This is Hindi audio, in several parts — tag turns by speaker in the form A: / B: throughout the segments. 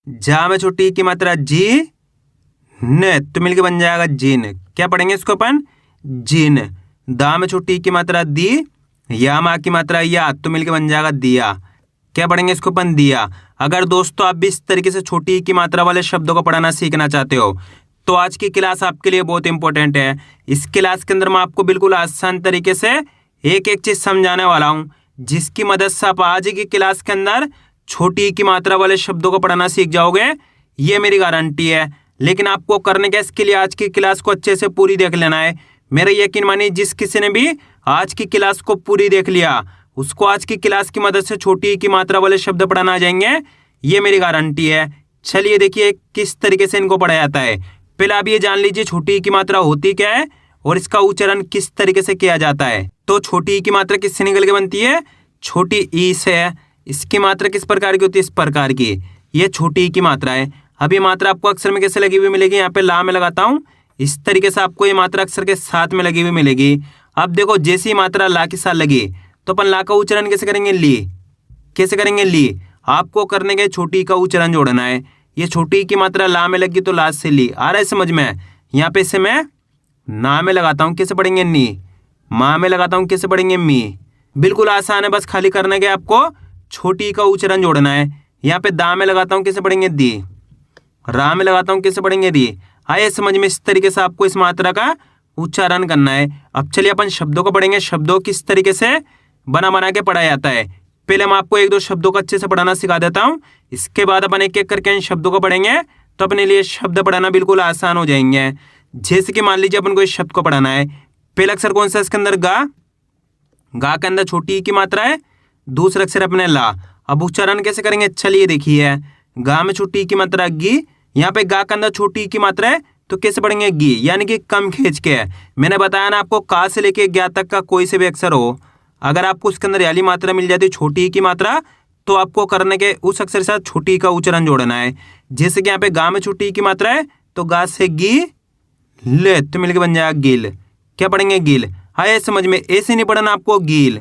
A: जा में छोटी की मात्रा जी न, तो मिलके बन जाएगा जिन। क्या पढ़ेंगे इसको अपन? जिन। दा में छोटी की मात्रा दी, या माँ की मात्रा या, तो मिलके बन जाएगा दिया। क्या पढ़ेंगे इसको अपन? दिया। अगर दोस्तों आप भी इस तरीके से छोटी की मात्रा वाले शब्दों को पढ़ना सीखना चाहते हो तो आज की क्लास आपके लिए बहुत इंपॉर्टेंट है। इस क्लास के अंदर मैं आपको बिल्कुल आसान तरीके से एक एक चीज समझाने वाला हूँ, जिसकी मदद से आप आज की क्लास के अंदर छोटी की मात्रा वाले शब्दों को पढ़ना सीख जाओगे, ये मेरी गारंटी है। लेकिन आपको करने के इसके लिए आज की क्लास को अच्छे से पूरी देख लेना है। मेरा यकीन मानिए, जिस किसी ने भी आज की क्लास को पूरी देख लिया उसको आज की क्लास की मदद से छोटी की मात्रा वाले शब्द पढ़ाना आ जाएंगे, ये मेरी गारंटी है। चलिए देखिए किस तरीके से इनको पढ़ा जाता है। पहले आप ये जान लीजिए छोटी की मात्रा होती क्या है और इसका उच्चारण किस तरीके से किया जाता है। तो छोटी की मात्रा किससे निकल के बनती है? छोटी ई से है। इसकी मात्रा किस प्रकार की होती है? इस प्रकार की। ये छोटी की मात्रा है। अब ये मात्रा आपको अक्षर में कैसे लगी हुई मिलेगी? यहाँ पे ला में लगाता हूँ, इस तरीके से आपको ये मात्रा अक्षर के साथ में लगी हुई मिलेगी। अब देखो जैसी मात्रा ला के साथ लगी तो अपन ला का उच्चारण कैसे करेंगे? ली। कैसे करेंगे? ली। आपको करने के छोटी का उच्चारण जोड़ना है। ये छोटी की मात्रा ला में लगी तो ला से ली। आ रहा है समझ में? यहाँ पे इसे मैं ना में लगाता हूँ, कैसे पढ़ेंगे? नी। माँ में लगाता हूँ, कैसे पढ़ेंगे? मी। बिल्कुल आसान है, बस खाली करने के आपको छोटी का उच्चारण जोड़ना है। यहाँ पे दा में लगाता हूँ, कैसे पढ़ेंगे? दी। रा में लगाता हूँ, कैसे पढ़ेंगे? दी। आइए समझ में, इस तरीके से आपको इस मात्रा का उच्चारण करना है। अब चलिए अपन शब्दों को पढ़ेंगे। शब्दों किस तरीके से बना के पढ़ा जाता है। पहले मैं आपको एक दो शब्दों को अच्छे से पढ़ाना सिखा देता हूँ, इसके बाद अपन एक एक करके इन शब्दों को पढ़ेंगे तो अपने लिए शब्द पढ़ाना बिल्कुल आसान हो जाएंगे। जैसे कि मान लीजिए अपन को इस शब्द को पढ़ाना है। पहला अक्षर कौन सा? इसके अंदर गा। गा के अंदर छोटी की मात्रा है, दूसरा अक्षर अपने ला। अब उच्चारण कैसे करेंगे? चलिए देखिए, गा में छोटी की मात्रा गी। यहाँ पे गा के अंदर छोटी की मात्रा है तो कैसे पढ़ेंगे? गी, यानी कि कम खींच के। मैंने बताया ना आपको, का से लेके ज्ञा तक का कोई से भी अक्षर हो, अगर आपको उसके अंदर याली मात्रा मिल जाती है छोटी की मात्रा, तो आपको करने के उस अक्षर के साथ छोटी का उच्चारण जोड़ना है। जैसे कि यहाँ पे गा में छोटी की मात्रा है तो गा से गी ले, तो मिलकर बन जाएगा गिल। क्या पढ़ेंगे? गिल। हाँ, ये समझ में। ऐसे नहीं पढ़ना आपको, गील।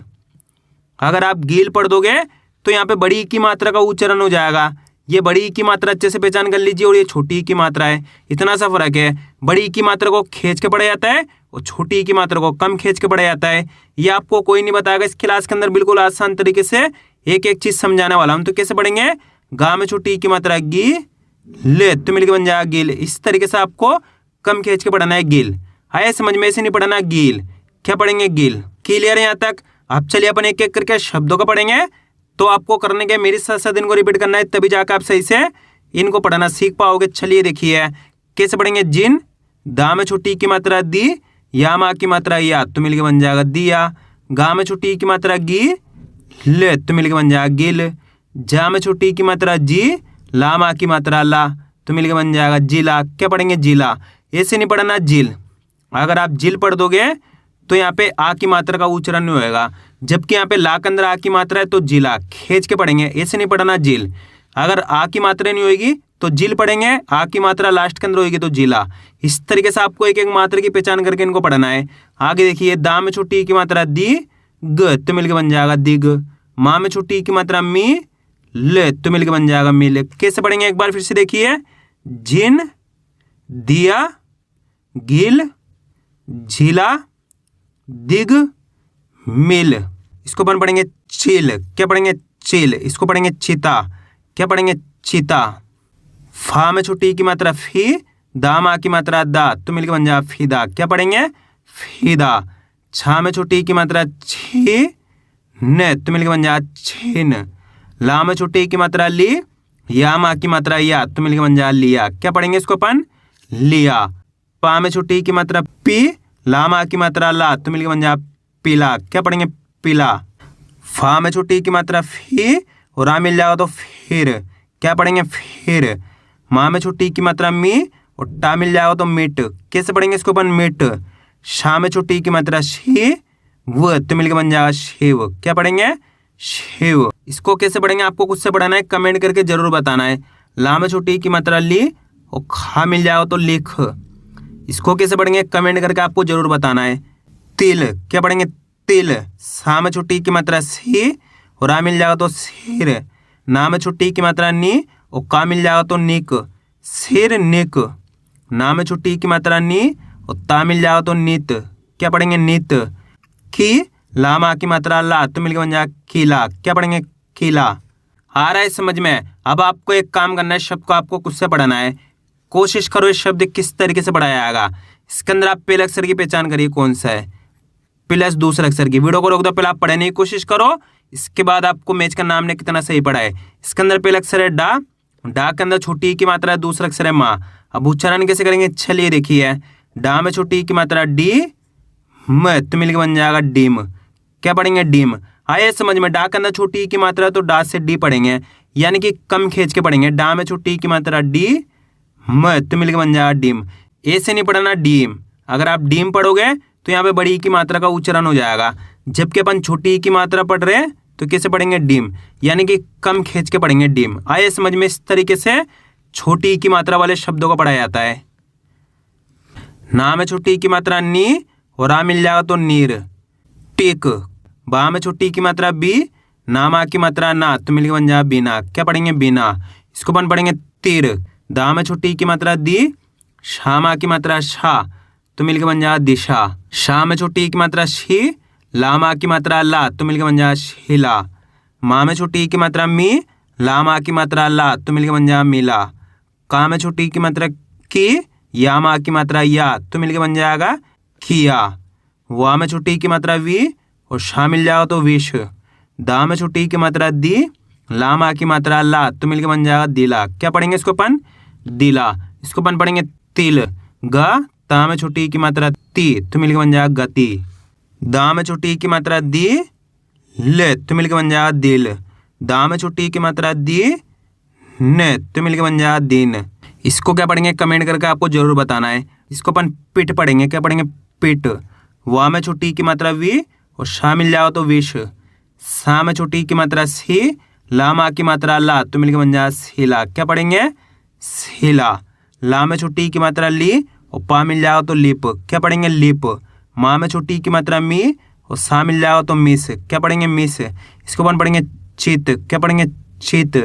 A: अगर आप गील पढ़ दोगे तो यहाँ पे बड़ी की मात्रा का उच्चारण हो जाएगा। ये बड़ी की मात्रा अच्छे से पहचान कर लीजिए और ये छोटी की मात्रा है, इतना सा फर्क है। बड़ी की मात्रा को खींच के पढ़ा जाता है और छोटी की मात्रा को कम खींच के पढ़ा जाता है। ये आपको कोई नहीं बताएगा। इस क्लास के अंदर बिल्कुल आसान तरीके से एक एक चीज समझाने वाला हूं। तो कैसे पढ़ेंगे? गा में छोटी की मात्रा गी ले, तो मिलकर बन जाएगा गिल। इस तरीके से आपको कम खींच के पढ़ना है, गिल। है समझ में? ऐसे नहीं पढ़ना, गील। क्या पढ़ेंगे? गिल। क्लियर है यहाँ तक? अब चलिए अपन एक एक करके शब्दों को पढ़ेंगे। तो आपको करने के मेरे साथ साथ इनको रिपीट करना है, तभी जाकर आप सही से इनको पढ़ना सीख पाओगे। चलिए देखिए कैसे पढ़ेंगे। जिन। दा में छोटी की मात्रा दी, या माँ की मात्रा या, तो मिलके बन जाएगा दिया। गा में छोटी की मात्रा गी ले, तो मिलके बन जाएगा गिल। जा में छोटी की मात्रा जी, ला माँ की मात्रा ला, तो मिलके बन जाएगा जिला। क्या पढ़ेंगे? जिला। ऐसे नहीं पढ़ना, जिल। अगर आप जिल पढ़ दोगे तो यहाँ पे आ की मात्रा का उच्चारण नहीं होएगा, जबकि यहाँ पे ला के अंदर आ की मात्रा है तो जिला खींच के पढ़ेंगे। ऐसे नहीं पढ़ना, जिल। अगर आ की मात्रा नहीं होगी तो जिल पढ़ेंगे, आ की मात्रा लास्ट के अंदर होगी तो जिला। इस तरीके से आपको एक एक मात्रा की पहचान करके इनको पढ़ना है। आगे देखिए, दा में छोटी की मात्रा दी ग, तो मिलकर बन जाएगा दिग। माँ में छोटी की मात्रा मी ले, तो मिलकर बन जाएगा मिल। कैसे पढ़ेंगे? एक बार फिर से देखिए। जिन, दिया, गिल, झीला, दिग, मिल। इसको अपन पढ़ेंगे चिल। क्या पढ़ेंगे? चिल। इसको पढ़ेंगे चिता। क्या पढ़ेंगे? चिता। फा में छोटी की मात्रा फी, दा माँ की मात्रा दा, तो मिलकर बन जाएगा फिदा। क्या पढ़ेंगे? फिदा। छा में छोटी की मात्रा छी न, तो मिलकर बन जाएगा छिन। ला में छोटी की मात्रा ली, या माँ की मात्रा या, तो मिलकर बन जाएगा लिया। क्या पढ़ेंगे इसको अपन? लिया। पा में छोटी की मात्रा पी, ला माँ की मात्रा ला, तो मिलकर बन जाएगा पीला। क्या पढ़ेंगे? पीला। फा में छोटी की मात्रा फी और आ मिल जाएगा तो फिर। क्या पढ़ेंगे? फिर। माँ में छोटी की मात्रा मी और टा मिल जाएगा तो मिट। कैसे पढ़ेंगे इसको अपन? मिट। शा में छोटी की मात्रा शी वो, तो मिलकर बन जाएगा शिव। क्या पढ़ेंगे? शिव। इसको कैसे पढ़ेंगे आपको खुद से पढ़ाना है, कमेंट करके जरूर बताना है। ला में छोटी की मात्रा ली और खा मिल जाएगा तो लिख। इसको कैसे पढ़ेंगे कमेंट करके आपको जरूर बताना है। तिल। क्या पढ़ेंगे? तिल। सा में छोटी की मात्रा सी और आ मिल जाएगा तो सिर। ना में छोटी की मात्रा नी और का मिल जाएगा तो निक, सिर निक। ना में छोटी की मात्रा नी और ता मिल जाएगा तो नित, क्या पढ़ेंगे नित। की लामा की मात्रा ला तो मिलकर बन जाएगा किला, क्या पढ़ेंगे किला। आ रहा है समझ में। अब आपको एक काम करना है, शब्द को आपको खुद से पढ़ना है। कोशिश करो इस शब्द किस तरीके से पढ़ाया जाएगा। इसके अंदर आप पहले अक्षर की पहचान करिए कौन सा है, प्लस दूसरे अक्षर की। वीडियो को रोक दो, पहले आप पढ़ने की कोशिश करो, इसके बाद आपको मैच का नाम ने कितना सही पढ़ा है। इसके अंदर पहला अक्षर है डा, डा के अंदर छोटी की मात्रा है, दूसरा अक्षर है माँ। अब उच्चारण कैसे करेंगे, चलिए देखिए। डा में छोटी की मात्रा डी, म तो मिलकर बन जाएगा डिम, क्या पढ़ेंगे डिम। आइए समझ में। डा के अंदर छोटी की मात्रा तो डा से डी पढ़ेंगे, यानी कि कम खींच के पढ़ेंगे। डा में छोटी की मात्रा डी, म तो मिलकर बन जाएगा डिम। ऐसे नहीं पढ़ना डीम, अगर आप डीम पढ़ोगे तो यहाँ पे बड़ी की मात्रा का उच्चारण हो जाएगा, जबकि अपन छोटी की मात्रा पढ़ रहे हैं तो कैसे पढ़ेंगे डीम, यानी कि कम खींच के पढ़ेंगे डीम। आइए समझ में। इस तरीके से छोटी की मात्रा वाले शब्दों को पढ़ाया जाता है। ना में छोटी की मात्रा नी और आ मिल जाएगा तो नीर, टिक। बा में छोटी की मात्रा बी, नामा की मात्रा ना तो मिलकर बन जाएगा बिना, क्या पढ़ेंगे बिना। इसको अपन पढ़ेंगे तीर। दा में छोटी की मात्रा दी, शामा की मात्रा शा तो मिलकर बन जाएगा दिशा। शा में छोटी की मात्रा शी, लामा की मात्रा ला तो मिलकर बन जाएगा शीला। माँ में छोटी की मात्रा मी, लामा की मात्रा ला तो मिलकर बन जाएगा मिला। का में छोटी की मात्रा की, यामा की मात्रा या तो मिलकर बन जाएगा किया। वा में छोटी की मात्रा वी और शा मिल जाएगा तो विश। दा में छोटी की मात्रा दी, लामा की मात्रा ला तो मिलकर बन जाएगा दिला, क्या पढ़ेंगे इसको अपन दिला। इसको अपन पढ़ेंगे तिल। गा, ता में छोटी की मात्रा ती तो मिलकर बन जाएगा गति। दा में छोटी की मात्रा दी, ले तो मिलकर बन जाएगा दिल। दा में छोटी की मात्रा दी, ने तो मिलकर बन जाएगा दिन। इसको क्या पढ़ेंगे कमेंट करके आपको जरूर बताना है। इसको अपन पिट पढ़ेंगे, क्या पढ़ेंगे पिट। वा में छोटी की मात्रा वी और शा मिल जाएगा तो विश। सा में छोटी की मात्रा सी, लामा की मात्रा ला तो मिलकर बन जाएगा सीला, क्या पढ़ेंगे सीला। ला में छोटी की मात्रा ली और पा मिल जाएगा तो लिप, क्या पढ़ेंगे लिप। माँ में छोटी की मात्रा मी और सा मिल जाएगा तो मिस, क्या पढ़ेंगे मिस। इसको अपन पढ़ेंगे चित, क्या पढ़ेंगे चित।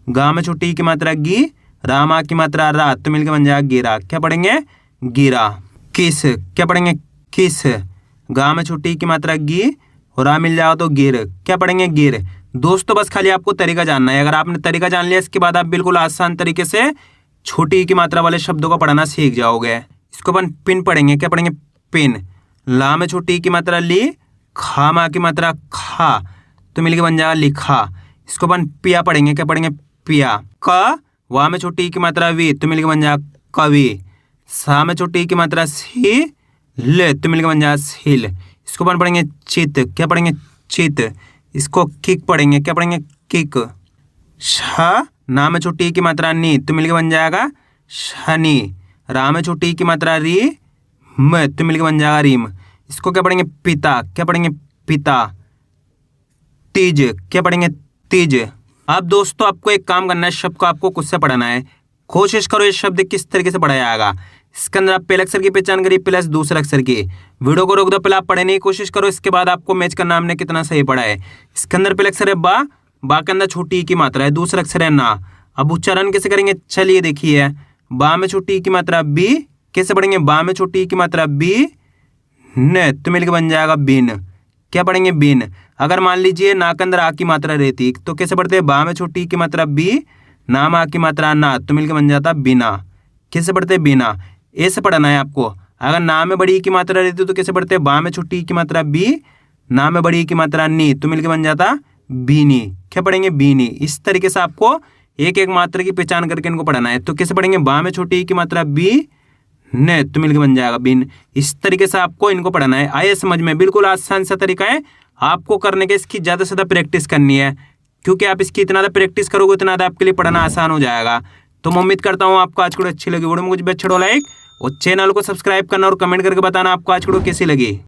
A: गा में छोटी की मात्रा गी, रामा की मात्रा रा तो मिलकर बन जाएगा गिरा, क्या पढ़ेंगे गिरा। किस, क्या पढ़ेंगे किस। गा में छोटी की मात्रा गी और रा मिल जाएगा तो गिर, क्या पढ़ेंगे गिर। दोस्तों बस खाली आपको तरीका जानना है। अगर आपने तरीका जान लिया इसके बाद आप बिल्कुल आसान तरीके से छोटी की मात्रा वाले शब्दों को पढ़ना सीख जाओगे। इसको अपन पिन पढ़ेंगे, क्या पढ़ेंगे पिन। ला में छोटी की मात्रा ली, खा माँ की मात्रा खा तो मिलकर बन जाएगा लिखा। इसको अपन पिया पढ़ेंगे, क्या पढ़ेंगे पिया। क, वा में छोटी की मात्रा वी तो मिलकर बन जाएगा कवि। सा में छोटी की मात्रा सी, ले तो मिलकर बन जाएगा सील। इसको अपन पढ़ेंगे चित, क्या पढ़ेंगे चित। इसको किक पढ़ेंगे, क्या पढ़ेंगे किक। शा, ना में छोटी की मात्रा नी तो मिलकर बन जाएगा शनि। रा में छोटी की मात्रा री, म तो मिलकर बन जाएगा रीम। इसको क्या पढ़ेंगे पिता, क्या पढ़ेंगे पिता। तीज, क्या पढ़ेंगे तीज। अब दोस्तों आपको एक काम करना है, शब्द को आपको खुद से पढ़ना है। कोशिश करो ये शब्द किस तरीके से पढ़ाया जाएगा। इसके अंदर आप पहले अक्षर की पहचान करिए प्लस दूसरे अक्षर की। वीडियो को रोक दो, पहले आप पढ़ने की कोशिश करो, इसके बाद आपको मैच का नाम ने कितना सही पढ़ा है। इसके अंदर पहले अक्षर है बा, बा के अंदर छोटी की मात्रा है, दूसरा अक्षर है ना। अब उच्चारण कैसे करेंगे, चलिए देखिए। बा में छोटी की मात्रा बी, कैसे पढ़ेंगे बा में छोटी की मात्रा बी, न तो मिलकर बन जाएगा बिन, क्या पढ़ेंगे बिन। अगर मान लीजिए ना के अंदर आ की मात्रा रहती तो कैसे पढ़ते हैं बा में छोटी की मात्रा बी, ना में आ की मात्रा ना तो मिलकर बन जाता बिना, कैसे पढ़ते हैं बिना। ऐसे पढ़ना है आपको। अगर ना में बड़ी की मात्रा रहती तो कैसे पढ़ते हैं बा में छोटी की मात्रा बी, ना में बड़ी की मात्रा नी तो मिलकर बन जाता बीनी, क्या पढ़ेंगे बीनी। इस तरीके से आपको एक एक मात्रा की पहचान करके इनको पढ़ना है। तो कैसे पढ़ेंगे बा में छोटी की मात्रा बी, न तो मिलकर बन जाएगा बिन। इस तरीके से आपको इनको पढ़ना है। आइए समझ में, बिल्कुल आसान सा तरीका है। आपको करने के इसकी ज़्यादा से ज़्यादा प्रैक्टिस करनी है, क्योंकि आप इसकी इतना ज़्यादा प्रैक्टिस करोगे उतना ज़्यादा आपके लिए पढ़ना आसान हो जाएगा। तो मैं उम्मीद करता हूँ आपको आज की वीडियो अच्छी लगी। वीडियो में कुछ भी अच्छा लाइक और चैनल को सब्सक्राइब करना और कमेंट करके बताना आपको आज की वीडियो कैसी लगी।